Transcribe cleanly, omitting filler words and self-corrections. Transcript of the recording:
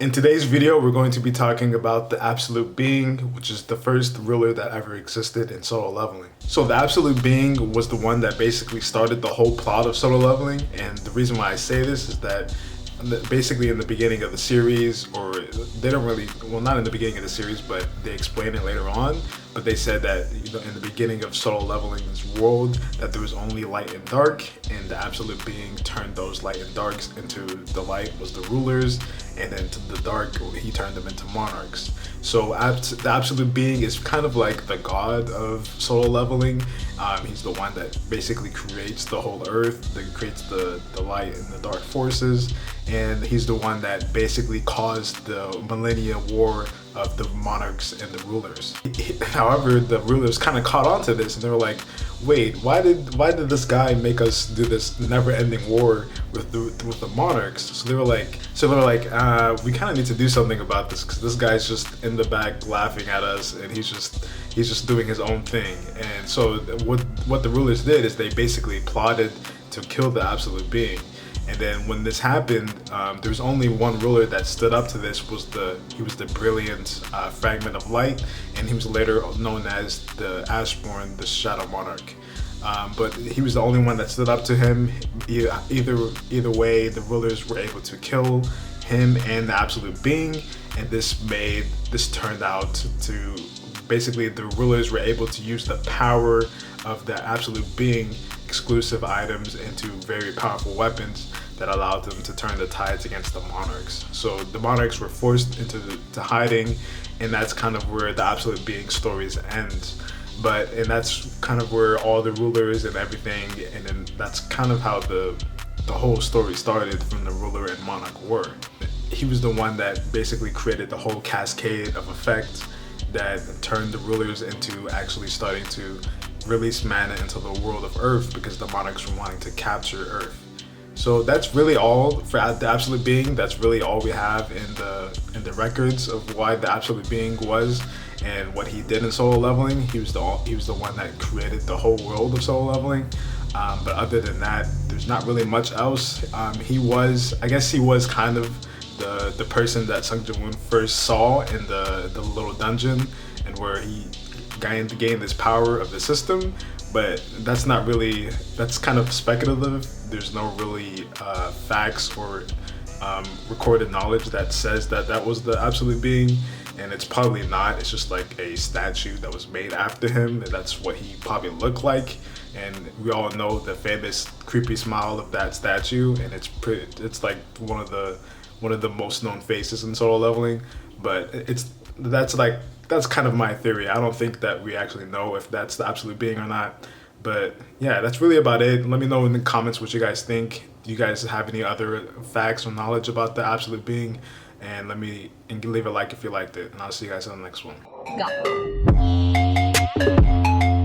In today's video, we're going to be talking about the Absolute Being, which is the first ruler that ever existed in solo leveling. So the Absolute Being was the one that basically started the whole plot of solo leveling, and the reason why I say this is that basically in the beginning of the series, or they don't really, well, not in the beginning of the series, but they explain it later on, but they said that, you know, in the beginning of solo leveling's world, that there was only light and dark, and the Absolute Being turned those light and darks into the light was the rulers, and then to the dark, he turned them into monarchs. So the Absolute Being is kind of like the god of solo leveling. He's the one that basically creates the whole earth, that creates the light and the dark forces, and he's the one that basically caused the millennia war of the monarchs and the rulers. However, the rulers kind of caught on to this, and they were like, wait, why did this guy make us do this never-ending war with the monarchs? So they were like, we kind of need to do something about this, because this guy's just in the back laughing at us, and he's just doing his own thing. And so what the rulers did is they basically plotted to kill the Absolute Being. And then when this happened, there was only one ruler that stood up to this. He was the brilliant fragment of light, and he was later known as the Ashborn, the Shadow Monarch. But he was the only one that stood up to him. Either way, the rulers were able to kill him and the Absolute Being, and this turned out to basically the rulers were able to use the power of the Absolute Being exclusive items into very powerful weapons that allowed them to turn the tides against the monarchs. So the monarchs were forced into hiding, and that's kind of where the Absolute Being stories end. And that's kind of where all the rulers and everything, and then that's kind of how the whole story started from the ruler and monarch war. He was the one that basically created the whole cascade of effects that turned the rulers into actually starting to release mana into the world of Earth, because the monarchs were wanting to capture Earth. So that's really all for the Absolute Being. That's really all we have in the records of why the Absolute Being was and what he did in solo leveling. He was the one that created the whole world of solo leveling. But other than that, there's not really much else. I guess he was kind of the person that Sung Jin-woon first saw in the little dungeon, and where he gained this power of the system. But that's kind of speculative. There's no really facts or recorded knowledge that says that was the Absolute Being, and it's probably not. It's just like a statue that was made after him, and that's what he probably looked like. And we all know the famous creepy smile of that statue, and it's like one of the most known faces in solo leveling. But that's kind of my theory. I don't think that we actually know if that's the Absolute Being or not. But yeah, that's really about it. Let me know in the comments what you guys think. Do you guys have any other facts or knowledge about the Absolute Being? And leave a like if you liked it. And I'll see you guys in the next one. Go.